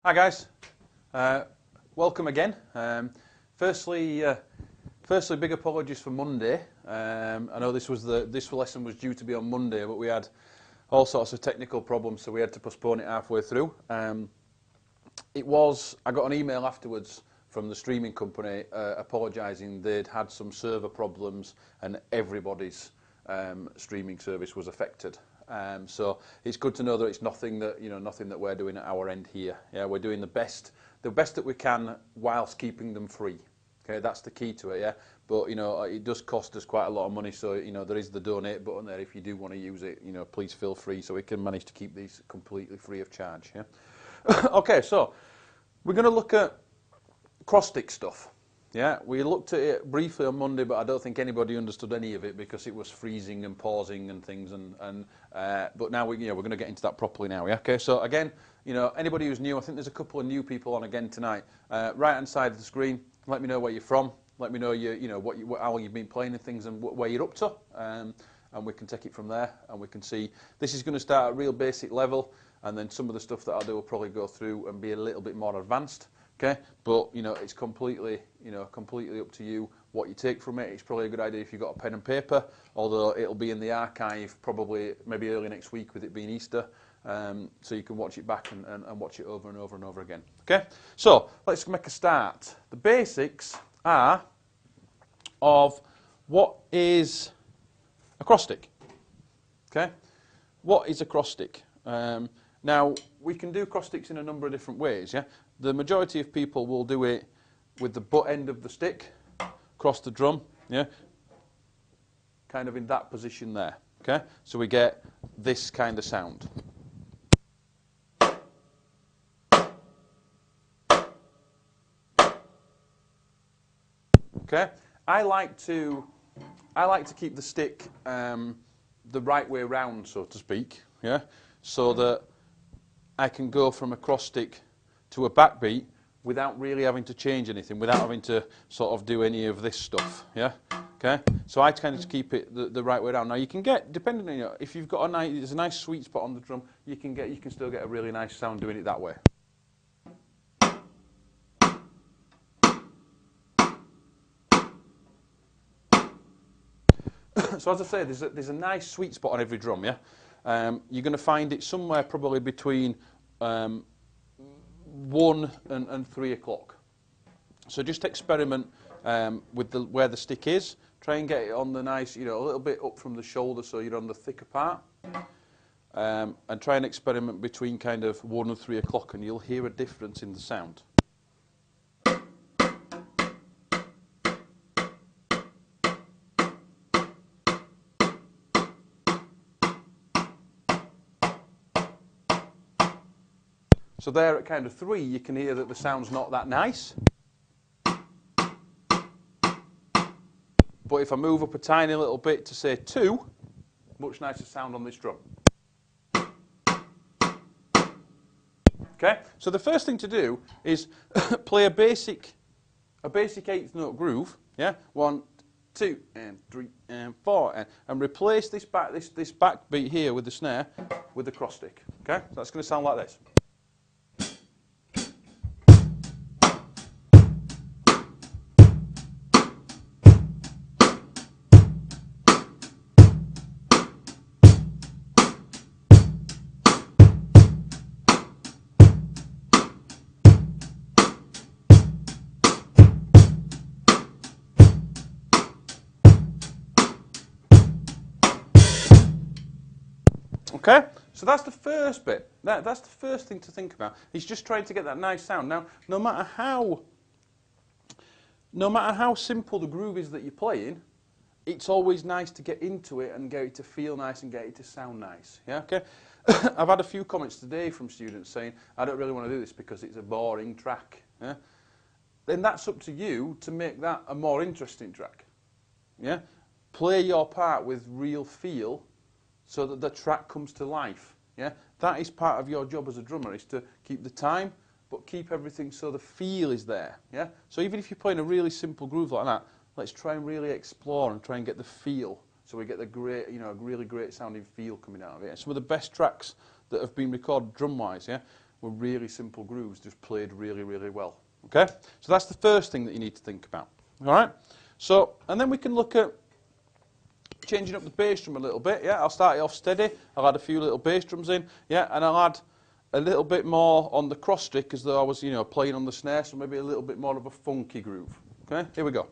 Hi guys, welcome again. Firstly, big apologies for Monday. I know this lesson was due to be on Monday, but we had all sorts of technical problems, so we had to postpone it halfway through. I got an email afterwards from the streaming company apologising they'd had some server problems and everybody's streaming service was affected. So it's good to know that it's nothing that we're doing at our end here. Yeah, we're doing the best that we can whilst keeping them free. Okay, that's the key to it. Yeah, but it does cost us quite a lot of money. So there is the donate button there if you do want to use it. Please feel free so we can manage to keep these completely free of charge. Yeah. Okay, so we're going to look at cross-stick stuff. Yeah, we looked at it briefly on Monday, but I don't think anybody understood any of it because it was freezing and pausing and things. But now we're going to get into that properly now. Yeah. Okay. So again, anybody who's new, I think there's a couple of new people on again tonight. Right hand side of the screen, let me know where you're from. Let me know how you've been playing and things and where you're up to, and we can take it from there. And we can see this is going to start at real basic level, and then some of the stuff that I'll do will probably go through and be a little bit more advanced. Okay, but it's completely up to you what you take from it. It's probably a good idea if you've got a pen and paper, although it'll be in the archive probably maybe early next week with it being Easter, so you can watch it back and watch it over and over and over again. Okay, so let's make a start. The basics are of what is a cross stick. Okay, what is a cross stick? Now we can do cross sticks in a number of different ways. Yeah. The majority of people will do it with the butt end of the stick across the drum, yeah, kind of in that position there, okay? So we get this kind of sound. Okay? I like to keep the stick the right way round, so to speak, yeah, so that I can go from a cross stick to a backbeat without really having to change anything, without having to sort of do any of this stuff, yeah? Okay? So I kind of keep it the right way around. Now you can get, depending on, if you've got there's a nice sweet spot on the drum, you can still get a really nice sound doing it that way. So as I say, there's a nice sweet spot on every drum, yeah? You're going to find it somewhere probably between 1 and 3 o'clock. So just experiment with where the stick is. Try and get it on the nice, a little bit up from the shoulder so you're on the thicker part. And try and experiment between kind of 1 and 3 o'clock and you'll hear a difference in the sound. So there at kind of 3, you can hear that the sound's not that nice. But if I move up a tiny little bit to say 2, much nicer sound on this drum. Okay, so the first thing to do is play a basic 8th note groove. Yeah, 1, 2, and 3, and 4, and replace this backbeat here with the snare with the cross stick. Okay, so that's going to sound like this. Okay, so that's the first bit. That's the first thing to think about. He's just trying to get that nice sound. Now, no matter how simple the groove is that you're playing, it's always nice to get into it and get it to feel nice and get it to sound nice. Yeah, okay. I've had a few comments today from students saying, I don't really want to do this because it's a boring track. Yeah? Then that's up to you to make that a more interesting track. Yeah? Play your part with real feel so that the track comes to life. Yeah? That is part of your job as a drummer, is to keep the time, but keep everything so the feel is there. Yeah? So even if you're playing a really simple groove like that, let's try and really explore and try and get the feel, so we get the great, really great sounding feel coming out of it. And some of the best tracks that have been recorded drum-wise, yeah, were really simple grooves, just played really, really well. Okay? So that's the first thing that you need to think about. All right? So, and then we can look at changing up the bass drum a little bit. Yeah, I'll start it off steady. I'll add a few little bass drums in. Yeah, and I'll add a little bit more on the cross stick as though I was, playing on the snare, so maybe a little bit more of a funky groove. Okay? Here we go.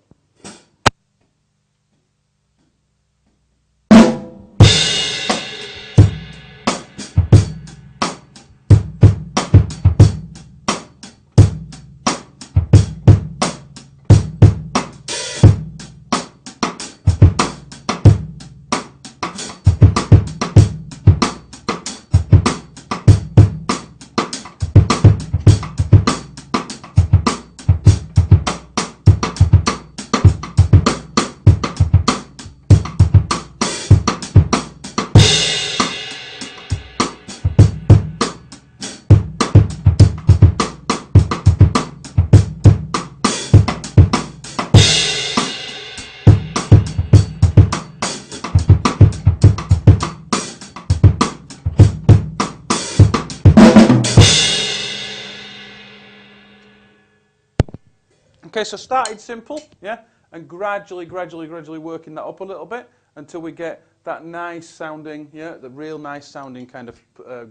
Okay, so started simple, yeah, and gradually working that up a little bit until we get that nice sounding, yeah, the real nice sounding kind of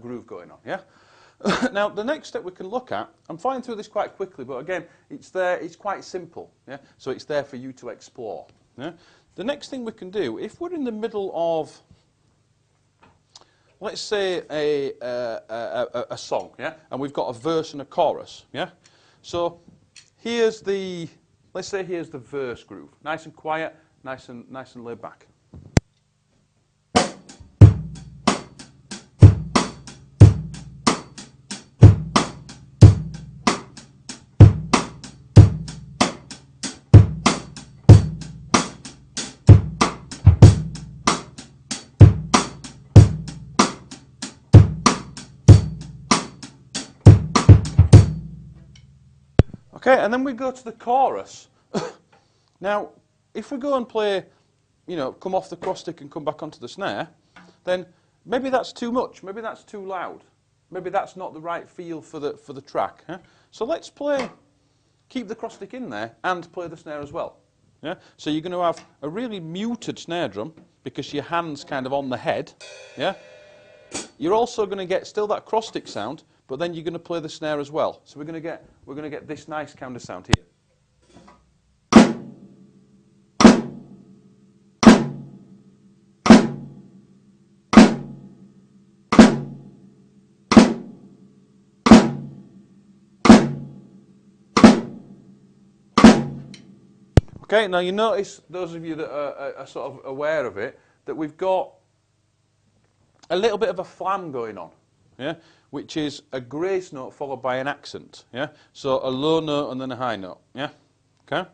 groove going on, yeah. Now, the next step we can look at, I'm flying through this quite quickly, but again, it's there, it's quite simple, yeah, so it's there for you to explore, yeah. The next thing we can do, if we're in the middle of, let's say a song, yeah, and we've got a verse and a chorus, yeah, so here's the, let's say here's the verse groove. Nice and quiet, nice and laid back. Okay, and then we go to the chorus. Now, if we go and play, come off the cross stick and come back onto the snare, then maybe that's too much, maybe that's too loud, maybe that's not the right feel for the track. Huh? So let's keep the cross stick in there and play the snare as well. Yeah? So you're going to have a really muted snare drum because your hand's kind of on the head. Yeah? You're also going to get still that cross stick sound, but then you're going to play the snare as well. So we're going to get this nice kind of sound here. Okay, now you notice, those of you that are sort of aware of it, that we've got a little bit of a flam going on, yeah, which is a grace note followed by an accent, yeah. So a low note and then a high note, yeah. Okay.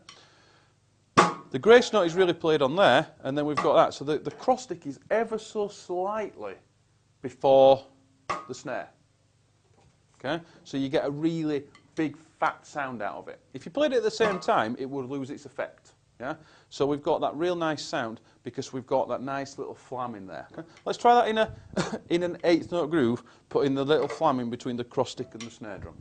The grace note is really played on there, and then we've got that. So the cross stick is ever so slightly before the snare. Okay. So you get a really big fat sound out of it. If you played it at the same time, it would lose its effect. Yeah? So we've got that real nice sound because we've got that nice little flam in there. Okay? Let's try that in in an 8th note groove, putting the little flam in between the cross stick and the snare drum.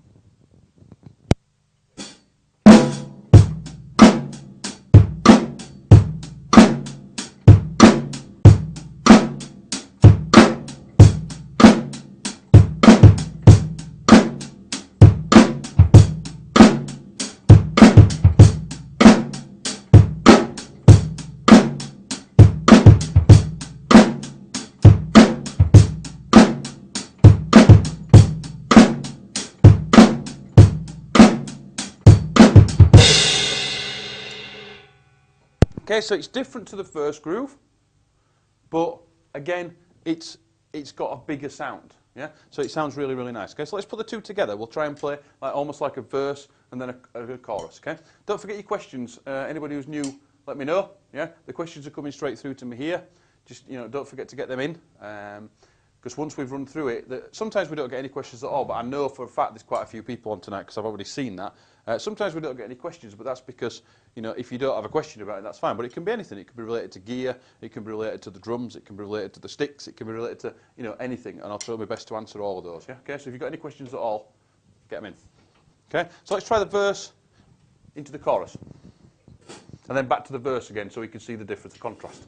Okay, so it's different to the first groove, but again, it's got a bigger sound. Yeah, so it sounds really, really nice. Okay, so let's put the two together. We'll try and play almost like a verse and then a chorus. Okay, don't forget your questions. Anybody who's new, let me know. Yeah, the questions are coming straight through to me here. Just don't forget to get them in. Because once we've run through it, sometimes we don't get any questions at all, but I know for a fact there's quite a few people on tonight because I've already seen that. Sometimes we don't get any questions, but that's because, if you don't have a question about it, that's fine. But it can be anything. It can be related to gear, it can be related to the drums, it can be related to the sticks, it can be related to, anything, and I'll try my best to answer all of those. Yeah? Okay, so if you've got any questions at all, get them in. Okay, so let's try the verse into the chorus. And then back to the verse again so we can see the difference, the contrast.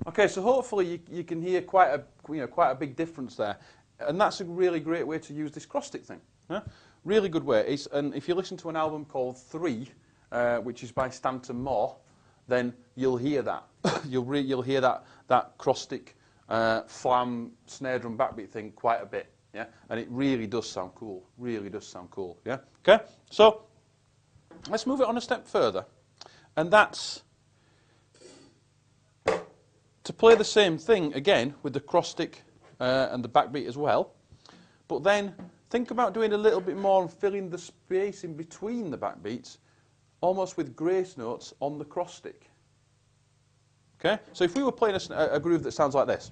Okay, so hopefully you can hear quite a big difference there, and that's a really great way to use this cross stick thing. Yeah? Really good way. And if you listen to an album called 3, which is by Stanton Moore, then you'll hear that. you'll hear that cross stick flam snare drum backbeat thing quite a bit. Yeah, and it really does sound cool. Really does sound cool. Yeah. Okay, so let's move it on a step further, and that's to play the same thing again with the cross stick and the backbeat as well, but then think about doing a little bit more and filling the space in between the backbeats, almost with grace notes on the cross stick. Okay, so if we were playing a groove that sounds like this.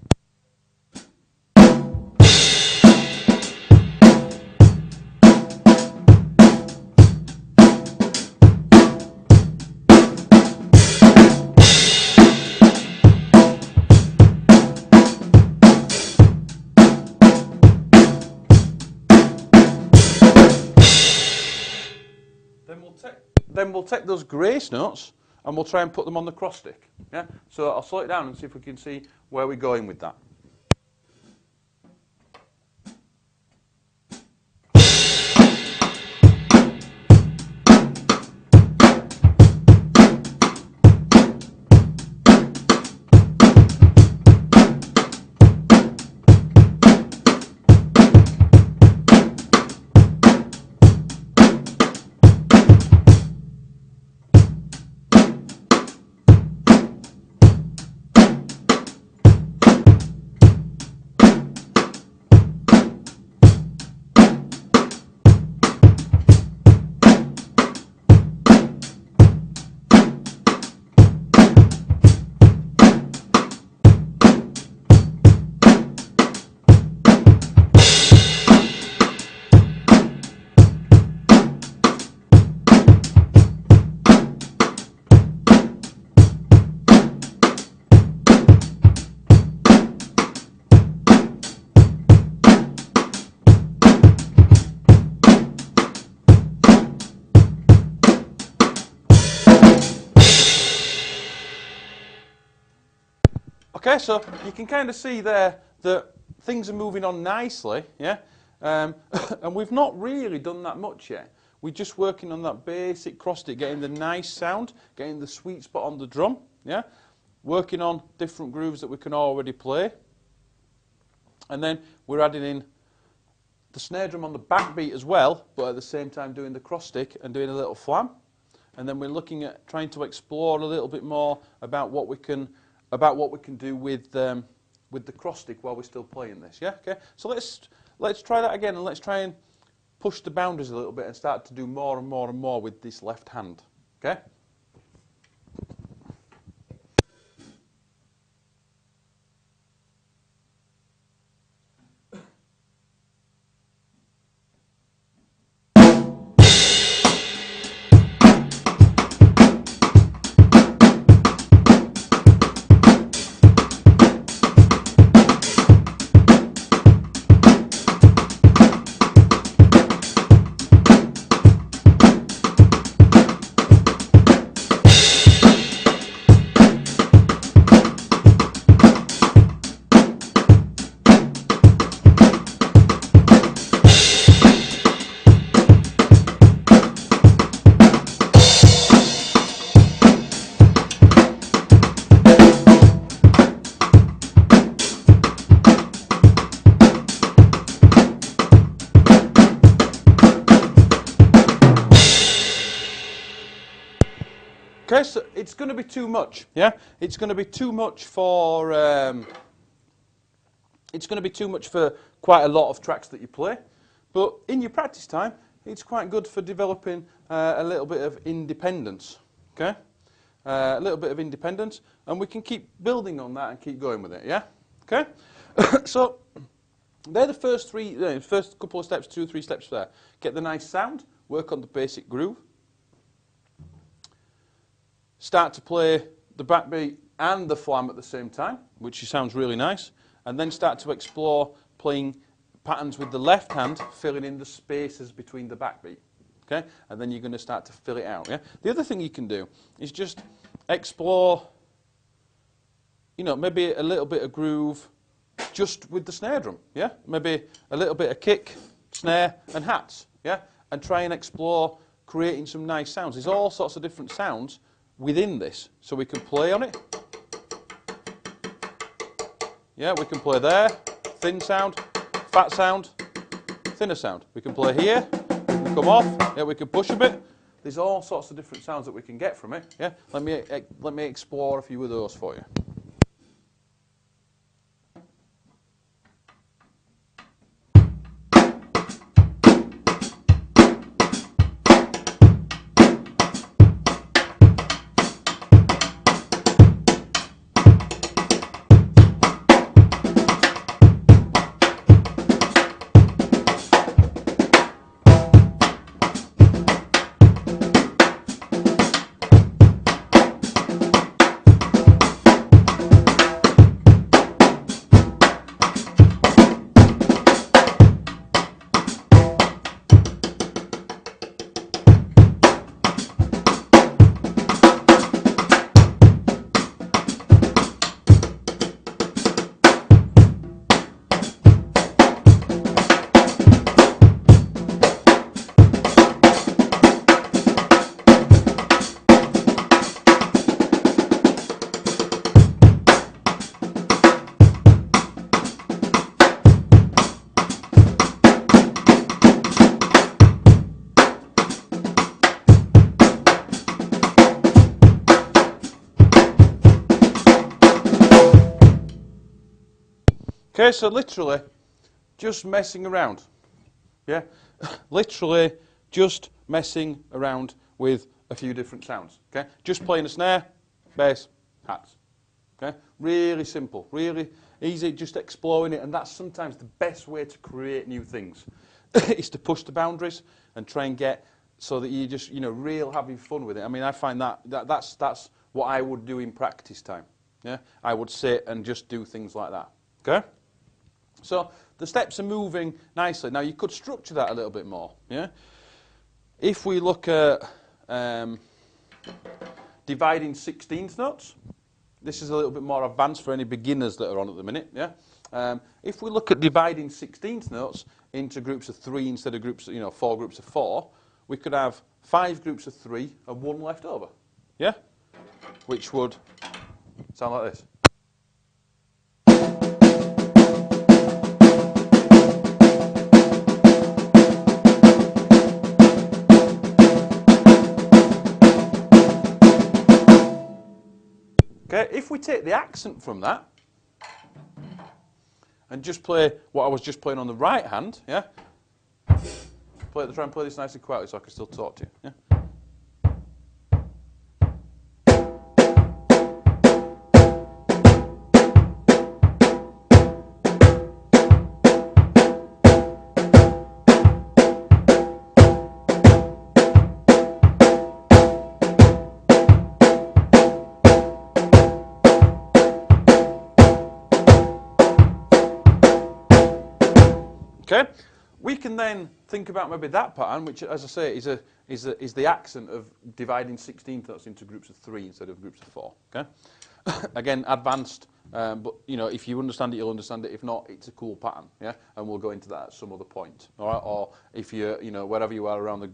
Then we'll take those grace notes and we'll try and put them on the cross stick. Yeah? So I'll slow it down and see if we can see where we're going with that. Okay, so you can kind of see there that things are moving on nicely, yeah? And we've not really done that much yet. We're just working on that basic cross stick, getting the nice sound, getting the sweet spot on the drum, yeah? Working on different grooves that we can already play. And then we're adding in the snare drum on the backbeat as well, but at the same time doing the cross stick and doing a little flam. And then we're looking at trying to explore a little bit more about what we can do with the cross stick while we're still playing this. Yeah, okay. So let's try that again, and let's try and push the boundaries a little bit and start to do more and more and more with this left hand. Okay. Okay, so it's going to be too much, yeah? It's going to be too much for quite a lot of tracks that you play. But in your practice time, it's quite good for developing a little bit of independence, okay? A little bit of independence, and we can keep building on that and keep going with it, yeah? Okay? So they're the first first couple of steps, 2 or 3 steps there. Get the nice sound, work on the basic groove. Start to play the backbeat and the flam at the same time, which sounds really nice. And then start to explore playing patterns with the left hand, filling in the spaces between the backbeat. Okay? And then you're going to start to fill it out. Yeah? The other thing you can do is just explore, maybe a little bit of groove just with the snare drum. Yeah? Maybe a little bit of kick, snare, and hats. Yeah? And try and explore creating some nice sounds. There's all sorts of different sounds within this, so we can play on it. Yeah, we can play there, thin sound, fat sound, thinner sound. We can play here, we can come off, yeah, we can push a bit. There's all sorts of different sounds that we can get from it. Yeah, let me explore a few of those for you. Okay, so literally, just messing around. Yeah? Literally, just messing around with a few different sounds. Okay? Just playing a snare, bass, hats. Okay? Really simple, really easy, just exploring it, and that's sometimes the best way to create new things, is to push the boundaries and try and get so that you just, real having fun with it. I mean, I find that's what I would do in practice time. Yeah? I would sit and just do things like that. Okay? So the steps are moving nicely. Now you could structure that a little bit more. Yeah. If we look at dividing 16th notes, this is a little bit more advanced for any beginners that are on at the minute. Yeah. If we look at dividing 16th notes into groups of 3 instead of groups, 4 groups of 4, we could have 5 groups of 3 and 1 left over. Yeah. Which would sound like this. Okay, if we take the accent from that and just play what I was just playing on the right hand, yeah? Try and play this nice and quietly so I can still talk to you, yeah? Okay, we can then think about maybe that pattern, which, as I say, is the accent of dividing 16th notes into groups of 3 instead of groups of 4. Okay, again, advanced, but if you understand it, you'll understand it. If not, it's a cool pattern. Yeah, and we'll go into that at some other point. All right, or if you're, wherever you are around the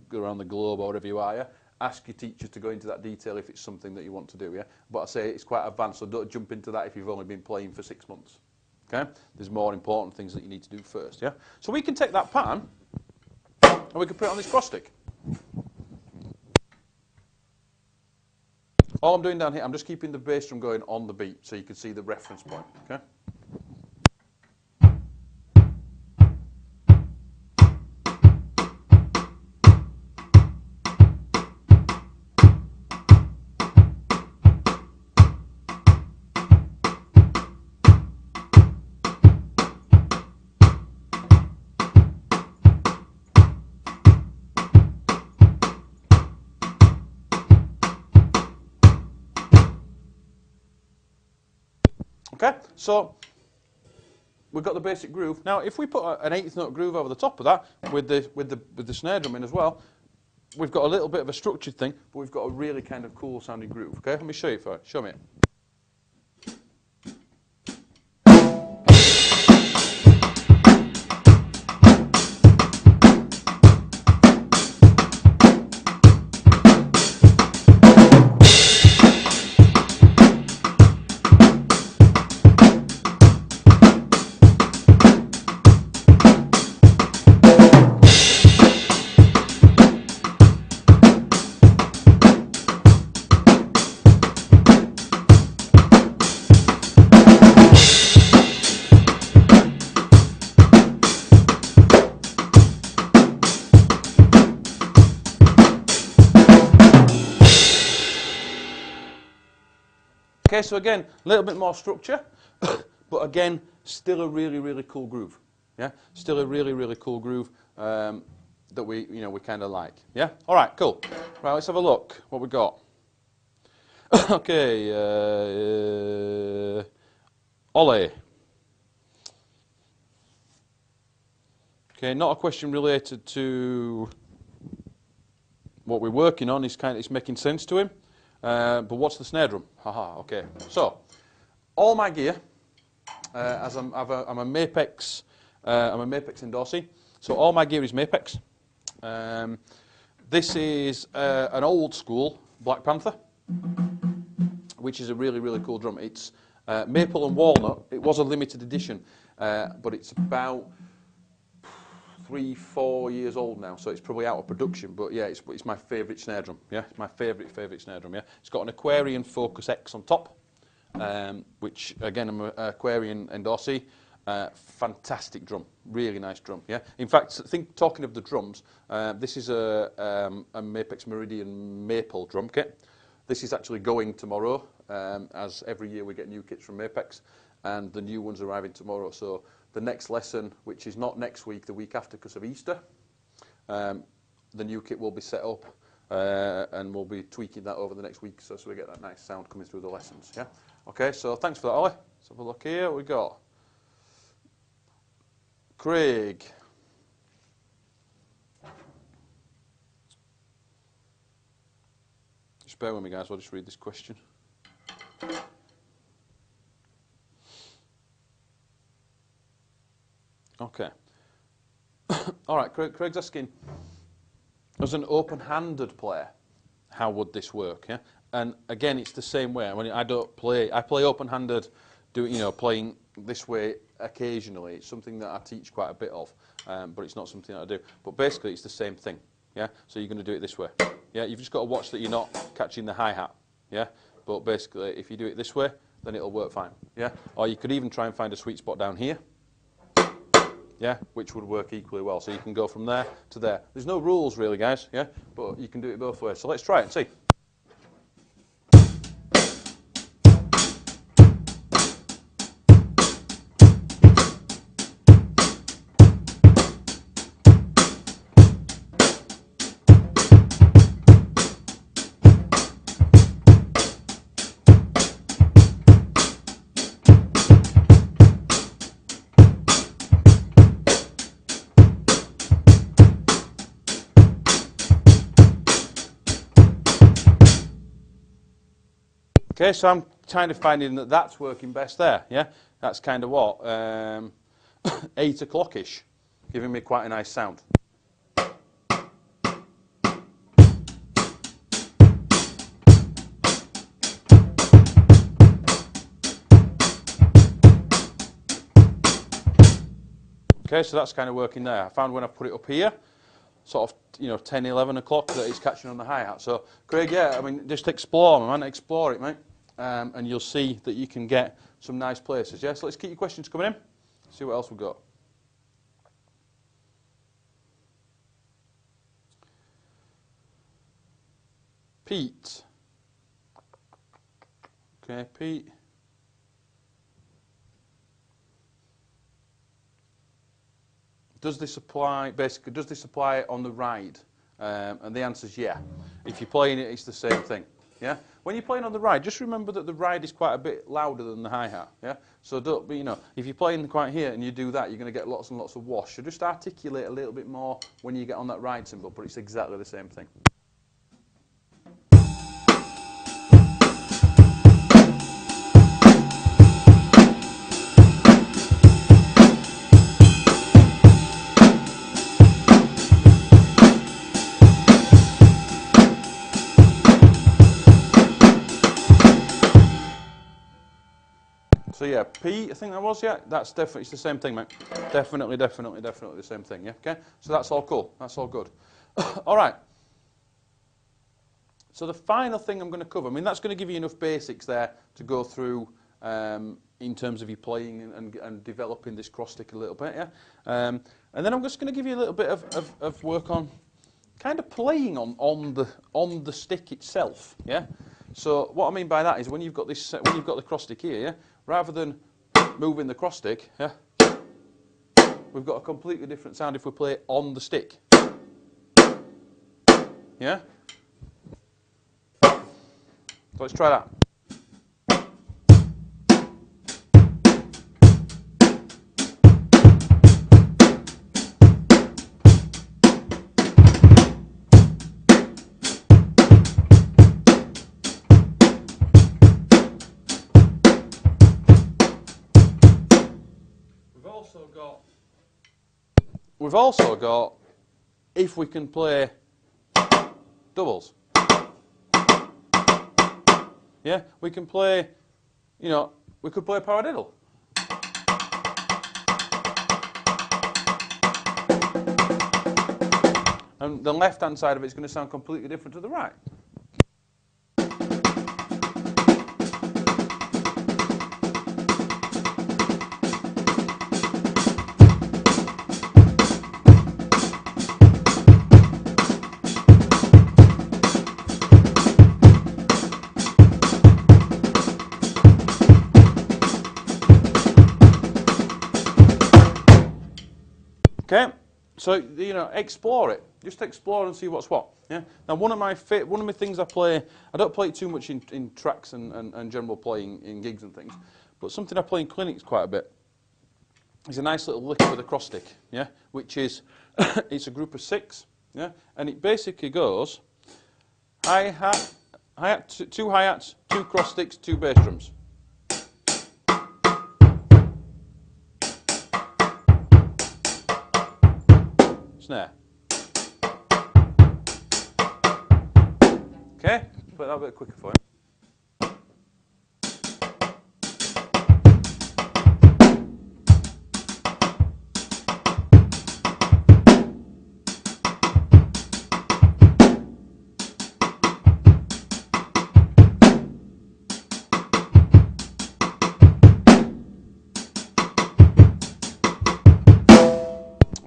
globe or wherever you are, yeah, ask your teachers to go into that detail if it's something that you want to do. Yeah, but I say it's quite advanced, so don't jump into that if you've only been playing for 6 months. Okay? There's more important things that you need to do first, yeah? So we can take that pattern and we can put it on this cross stick. All I'm doing down here, I'm just keeping the bass drum going on the beat so you can see the reference point, okay? Okay, so we've got the basic groove. Now, if we put an eighth note groove over the top of that with the snare drum in as well, we've got a little bit of a structured thing, but we've got a really kind of cool sounding groove. Okay, let me show you first. Show me. Okay, so again, a little bit more structure, but again, still a really, really cool groove. Yeah, still a really, really cool groove that we kind of like. Yeah, all right, cool. Right, let's have a look. What we got? Okay, Ollie. Okay, not a question related to what we're working on. It's making sense to him. But what's the snare drum? Haha, okay. So, all my gear, I'm a Mapex endorsee, so all my gear is Mapex. This is an old school Black Panther, which is a really, really cool drum. It's maple and walnut. It was a limited edition, but it's about 3-4 years old now, so it's probably out of production. But yeah, it's my favourite snare drum. Yeah, it's my favourite snare drum. Yeah, it's got an Aquarian Focus X on top, which again I'm an Aquarian endorsee. Fantastic drum, really nice drum. Yeah, in fact, talking of the drums, this is a Mapex Meridian maple drum kit. This is actually going tomorrow, as every year we get new kits from Mapex, and the new one's arriving tomorrow. So the next lesson, which is not next week, the week after because of Easter, the new kit will be set up, and we'll be tweaking that over the next week so we get that nice sound coming through the lessons. Yeah. Okay, so thanks for that, Ollie. Let's have a look here. What we got? Craig. Just bear with me, guys. I'll just read this question. Okay. All right, Craig's asking, as an open-handed player, how would this work? Yeah. And again, it's the same way. I mean, I play open-handed, playing this way occasionally. It's something that I teach quite a bit of, but it's not something that I do. But basically, it's the same thing. Yeah. So you're going to do it this way. Yeah. You've just got to watch that you're not catching the hi-hat. Yeah. But basically, if you do it this way, then it'll work fine. Yeah. Or you could even try and find a sweet spot down here. Yeah, which would work equally well. So you can go from there to there. There's no rules really, guys. Yeah, but you can do it both ways. So let's try it and see. Okay, so I'm kind of finding that that's working best there, yeah? That's kind of what? 8 o'clock-ish, giving me quite a nice sound. Okay, so that's kind of working there. I found when I put it up here, sort of 10, 11 o'clock that it's catching on the hi-hat. So, Craig, yeah, I mean, just explore, man. Explore it, mate. And you'll see that you can get some nice places. Yeah, so let's keep your questions coming in. See what else we've got. Pete. Okay, Pete. Does this apply on the ride? And the answer is yeah. If you're playing it, it's the same thing. Yeah. When you're playing on the ride, just remember that the ride is quite a bit louder than the hi-hat. Yeah. So don't be, if you're playing quite here and you do that, you're going to get lots and lots of wash. So just articulate a little bit more when you get on that ride cymbal, but it's exactly the same thing. So yeah, P, I think that was, yeah, that's definitely, it's the same thing, mate. Definitely the same thing, yeah, okay? So that's all cool, that's all good. All right. So the final thing I'm going to cover, I mean, that's going to give you enough basics there to go through in terms of you playing and developing this cross stick a little bit, yeah? And then I'm just going to give you a little bit of work on kind of playing on the stick itself, yeah? So what I mean by that is when you've got this, when you've got the cross stick here, yeah, rather than moving the cross stick, yeah, we've got a completely different sound if we play on the stick. Yeah. So let's try that. We've also got if we can play doubles. Yeah, we can play, we could play a paradiddle. And the left-hand side of it is going to sound completely different to the right. Okay, so explore it. Just explore and see what's what. Yeah. Now, one of my things I don't play it too much in tracks and general playing in gigs and things, but something I play in clinics quite a bit is a nice little lick with a cross stick. Yeah, which is it's a group of 6. Yeah, and it basically goes hi-hat, two hi-hats, 2 cross sticks, 2 bass drums. Snare. Okay, play that a bit quicker for you.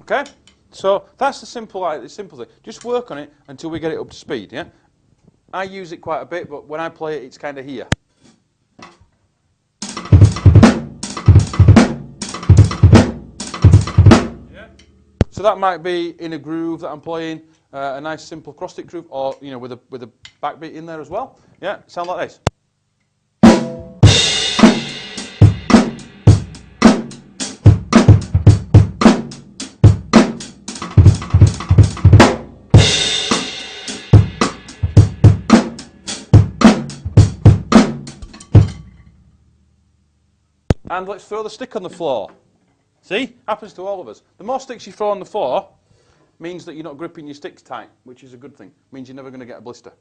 Okay. So that's the simple thing. Just work on it until we get it up to speed, yeah? I use it quite a bit, but when I play it, it's kind of here. Yeah. So that might be in a groove that I'm playing, a nice simple cross stick groove, or with a backbeat in there as well. Yeah, sound like this. And let's throw the stick on the floor. See? Happens to all of us. The more sticks you throw on the floor means that you're not gripping your sticks tight, which is a good thing. Means you're never going to get a blister.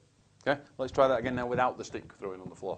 Okay? Let's try that again now without the stick throwing on the floor.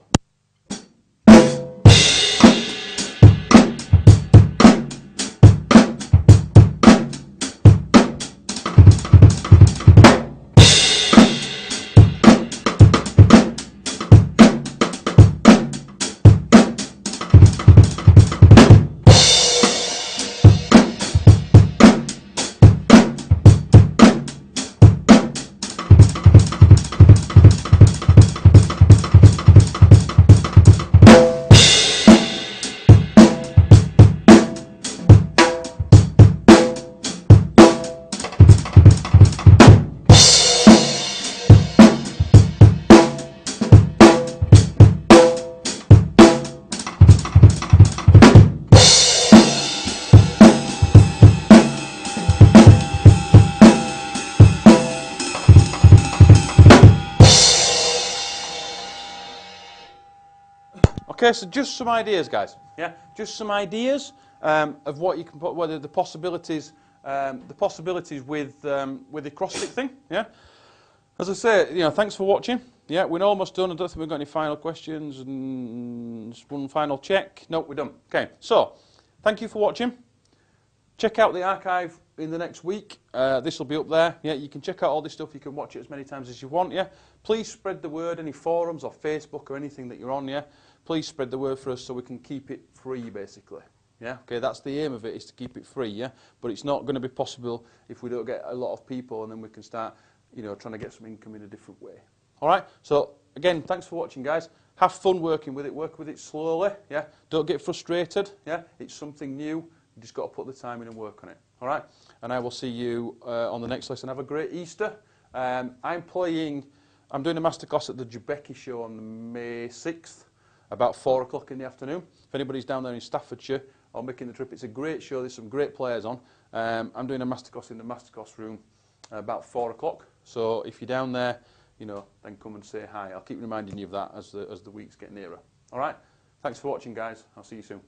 Okay, so just some ideas, guys. Yeah, just some ideas of what you can put, whether the possibilities with the cross-stick thing. Yeah. As I say, thanks for watching. Yeah, we're almost done. I don't think we've got any final questions. And just one final check. No, we're done. Okay, so thank you for watching. Check out the archive in the next week. This will be up there. Yeah, you can check out all this stuff. You can watch it as many times as you want. Yeah, please spread the word. Any forums or Facebook or anything that you're on. Yeah, please spread the word for us so we can keep it free, basically. Yeah, okay, that's the aim of it, is to keep it free. Yeah, but it's not going to be possible if we don't get a lot of people, and then we can start, trying to get some income in a different way. All right. So again, thanks for watching, guys. Have fun working with it. Work with it slowly. Yeah. Don't get frustrated. Yeah. It's something new. You just got to put the time in and work on it. All right. And I will see you on the next lesson. Have a great Easter. I'm doing a masterclass at the Jubeki show on May 6th, about 4 o'clock in the afternoon. If anybody's down there in Staffordshire or making the trip, it's a great show. There's some great players on. I'm doing a masterclass in the masterclass room about 4 o'clock. So if you're down there, then come and say hi. I'll keep reminding you of that as the weeks get nearer. All right? Thanks for watching, guys. I'll see you soon.